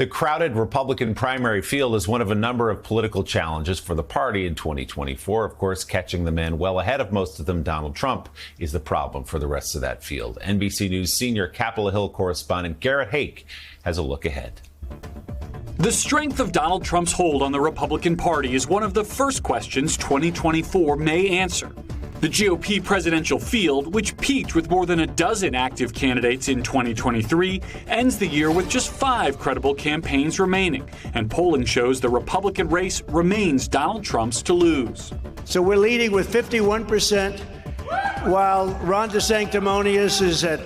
The crowded Republican primary field is one of a number of political challenges for the party in 2024. Of course, catching the man well ahead of most of them, Donald Trump, is the problem for the rest of that field. NBC News senior Capitol Hill correspondent Garrett Haake has a look ahead. The strength of Donald Trump's hold on the Republican Party is one of the first questions 2024 may answer. The GOP presidential field, which peaked with more than a dozen active candidates in 2023, ends the year with just 5 credible campaigns remaining, and polling shows the Republican race remains Donald Trump's to lose. So we're leading with 51%, while Ron DeSanctimonious is at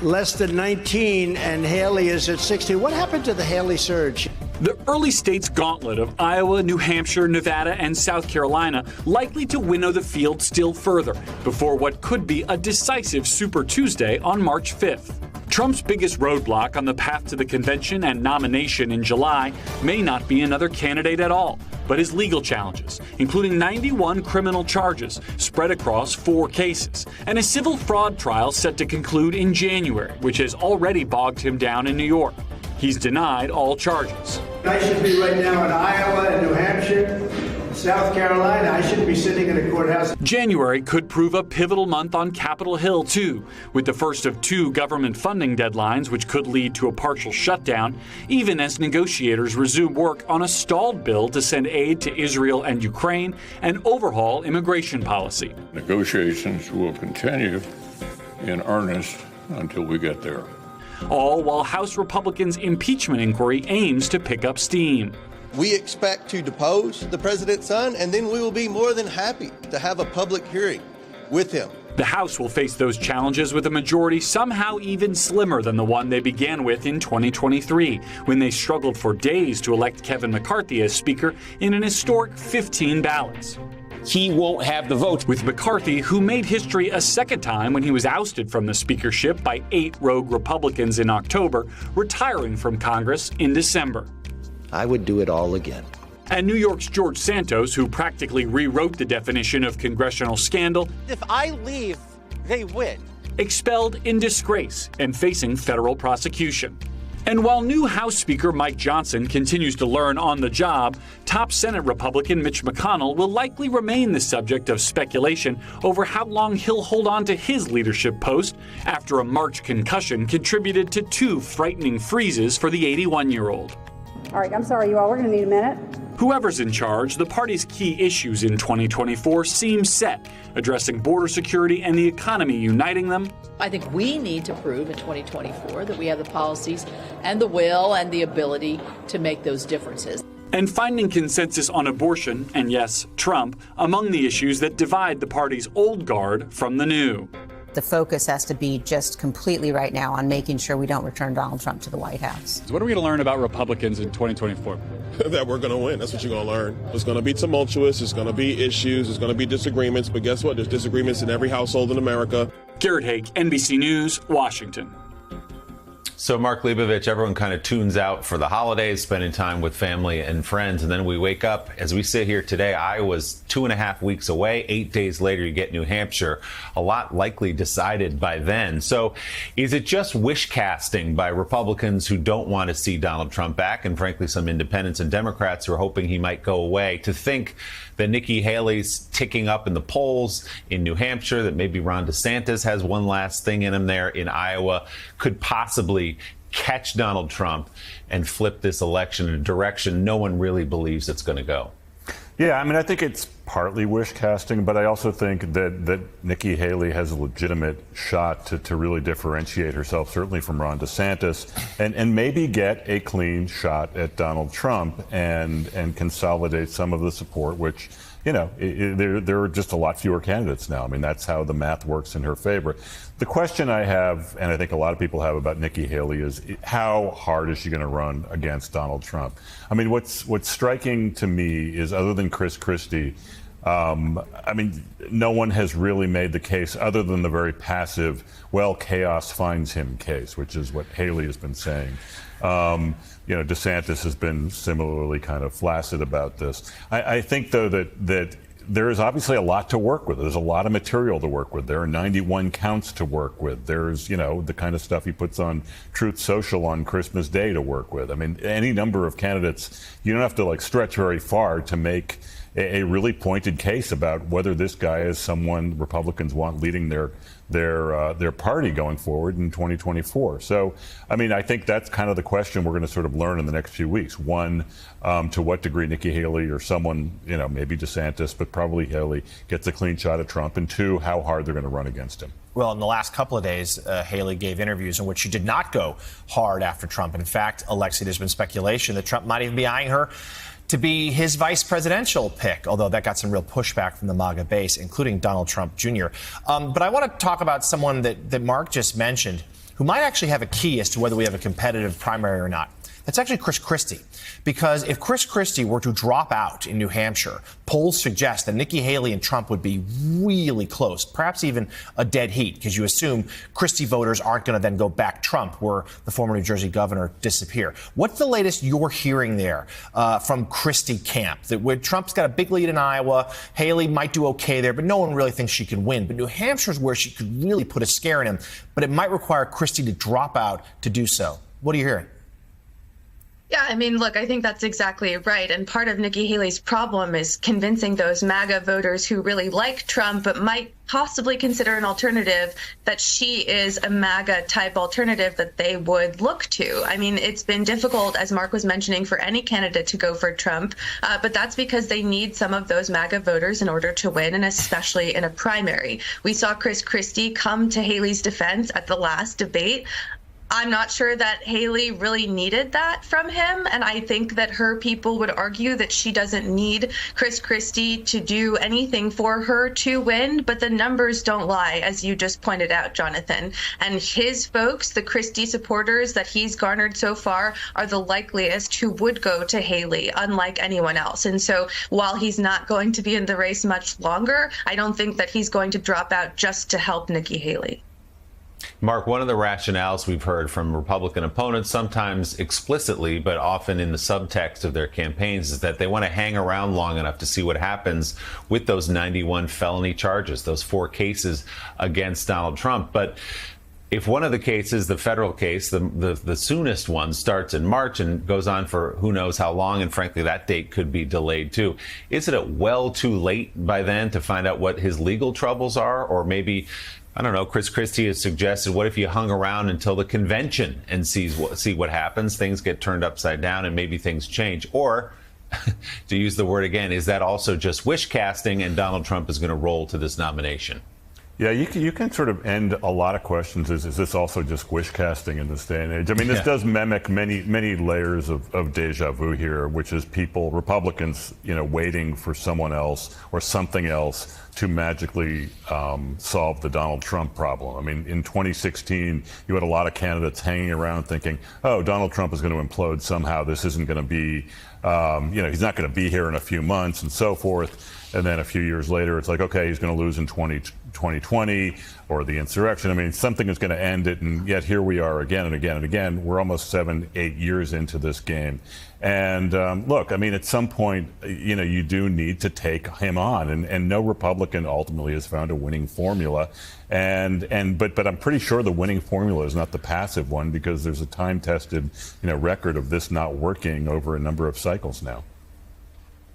less than 19 and Haley is at 60. What happened to the Haley surge? The early states gauntlet of Iowa, New Hampshire, Nevada, and South Carolina likely to winnow the field still further before what could be a decisive Super Tuesday on March 5th. Trump's biggest roadblock on the path to the convention and nomination in July may not be another candidate at all, but his legal challenges, including 91 criminal charges spread across 4 cases, and a civil fraud trial set to conclude in January, which has already bogged him down in New York. He's denied all charges. I should be right now in Iowa and New Hampshire, South Carolina. I shouldn't be sitting in a courthouse. January could prove a pivotal month on Capitol Hill, too, with the first of 2 government funding deadlines, which could lead to a partial shutdown, even as negotiators resume work on a stalled bill to send aid to Israel and Ukraine and overhaul immigration policy. Negotiations will continue in earnest until we get there. All while House Republicans' impeachment inquiry aims to pick up steam. We expect to depose the president's son, and then we will be more than happy to have a public hearing with him. The House will face those challenges with a majority somehow even slimmer than the one they began with in 2023, when they struggled for days to elect Kevin McCarthy as Speaker in an historic 15 ballots. He won't have the vote. With McCarthy, who made history a second time when he was ousted from the speakership by 8 rogue Republicans in October, retiring from Congress in December. I would do it all again. And New York's George Santos, who practically rewrote the definition of congressional scandal. If I leave, they win. Expelled in disgrace and facing federal prosecution. And while new House Speaker Mike Johnson continues to learn on the job, top Senate Republican Mitch McConnell will likely remain the subject of speculation over how long he'll hold on to his leadership post after a March concussion contributed to 2 frightening freezes for the 81-year-old. All right, I'm sorry, you all. We're going to need a minute. Whoever's in charge, the party's key issues in 2024 seem set, addressing border security and the economy uniting them. I think we need to prove in 2024 that we have the policies and the will and the ability to make those differences. And finding consensus on abortion, and yes, Trump, among the issues that divide the party's old guard from the new. The focus has to be just completely right now on making sure we don't return Donald Trump to the White House. So what are we going to learn about Republicans in 2024? That we're going to win. That's what you're going to learn. It's going to be tumultuous. It's going to be issues. It's going to be disagreements. But guess what? There's disagreements in every household in America. Garrett Haake, NBC News, Washington. So, Mark Leibovich, everyone kind of tunes out for the holidays, spending time with family and friends. And then we wake up, as we sit here today, Iowa's 2.5 weeks away. 8 days later, you get New Hampshire. A lot likely decided by then. So is it just wish casting by Republicans who don't want to see Donald Trump back, and frankly, some independents and Democrats who are hoping he might go away, to think that Nikki Haley's ticking up in the polls in New Hampshire, that maybe Ron DeSantis has one last thing in him there in Iowa, could possibly catch Donald Trump and flip this election in a direction no one really believes it's going to go? Yeah, I mean, I think it's partly wish casting, but I also think that Nikki Haley has a legitimate shot to really differentiate herself, certainly from Ron DeSantis, and maybe get a clean shot at Donald Trump and consolidate some of the support, which, you know, there are just a lot fewer candidates now. I mean, that's how the math works in her favor. The question I have, and I think a lot of people have about Nikki Haley, is how hard is she going to run against Donald Trump? I mean, what's striking to me is, other than Chris Christie, I mean, no one has really made the case, other than the very passive, well, chaos finds him case, which is what Haley has been saying. You know, DeSantis has been similarly kind of flaccid about this. I think, though, that there is obviously a lot to work with. There's a lot of material to work with. There are 91 counts to work with. There's, the kind of stuff he puts on Truth Social on Christmas Day to work with. I mean, any number of candidates, you don't have to stretch very far to make a really pointed case about whether this guy is someone Republicans want leading their party going forward in 2024. So, I mean, I think that's kind of the question we're going to sort of learn in the next few weeks. One, to what degree Nikki Haley or someone, maybe DeSantis, but probably Haley, gets a clean shot at Trump. And two, how hard they're going to run against him. Well, in the last couple of days, Haley gave interviews in which she did not go hard after Trump. In fact, Alexi, there's been speculation that Trump might even be eyeing her to be his vice presidential pick, although that got some real pushback from the MAGA base, including Donald Trump Jr. But I want to talk about someone that Mark just mentioned, who might actually have a key as to whether we have a competitive primary or not. That's actually Chris Christie. Because if Chris Christie were to drop out in New Hampshire, polls suggest that Nikki Haley and Trump would be really close, perhaps even a dead heat, because you assume Christie voters aren't going to then go back Trump, where the former New Jersey governor disappear. What's the latest you're hearing there from Christie camp? That where Trump's got a big lead in Iowa, Haley might do okay there, but no one really thinks she can win. But New Hampshire's where she could really put a scare in him, but it might require Christie to drop out to do so. What are you hearing? Yeah, I mean, look, I think that's exactly right. And part of Nikki Haley's problem is convincing those MAGA voters who really like Trump but might possibly consider an alternative that she is a MAGA type alternative that they would look to. I mean, it's been difficult, as Mark was mentioning, for any candidate to go for Trump, but that's because they need some of those MAGA voters in order to win, and especially in a primary. We saw Chris Christie come to Haley's defense at the last debate. I'm not sure that Haley really needed that from him. And I think that her people would argue that she doesn't need Chris Christie to do anything for her to win. But the numbers don't lie, as you just pointed out, Jonathan. And his folks, the Christie supporters that he's garnered so far, are the likeliest who would go to Haley, unlike anyone else. And so while he's not going to be in the race much longer, I don't think that he's going to drop out just to help Nikki Haley. Mark, one of the rationales we've heard from Republican opponents, sometimes explicitly, but often in the subtext of their campaigns, is that they want to hang around long enough to see what happens with those 91 felony charges, those 4 cases against Donald Trump. But if one of the cases, the federal case, the soonest one, starts in March and goes on for who knows how long, and frankly, that date could be delayed too, isn't it well too late by then to find out what his legal troubles are? Or maybe, I don't know, Chris Christie has suggested, what if you hung around until the convention and see what happens? Things get turned upside down and maybe things change. Or, to use the word again, is that also just wish casting and Donald Trump is going to roll to this nomination? Yeah, you can sort of end a lot of questions. Is this also just wish casting in this day and age? I mean, this does mimic many layers of deja vu here, which is Republicans, waiting for someone else or something else to magically solve the Donald Trump problem. I mean, in 2016, you had a lot of candidates hanging around thinking, oh, Donald Trump is going to implode somehow. This isn't going to be, he's not going to be here in a few months and so forth. And then a few years later, it's like, okay, he's going to lose in 2020 or the insurrection. I mean, something is going to end it. And yet here we are again and again and again. We're almost 7-8 years into this game. And look, I mean, at some point, you do need to take him on. And no Republican ultimately has found a winning formula. But I'm pretty sure the winning formula is not the passive one, because there's a time-tested, record of this not working over a number of cycles now.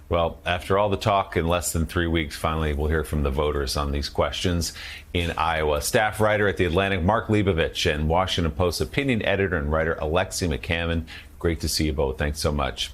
Well, after all the talk, in less than 3 weeks, finally, we'll hear from the voters on these questions in Iowa. Staff writer at The Atlantic, Mark Leibovich, and Washington Post opinion editor and writer Alexi McCammon. Great to see you both. Thanks so much.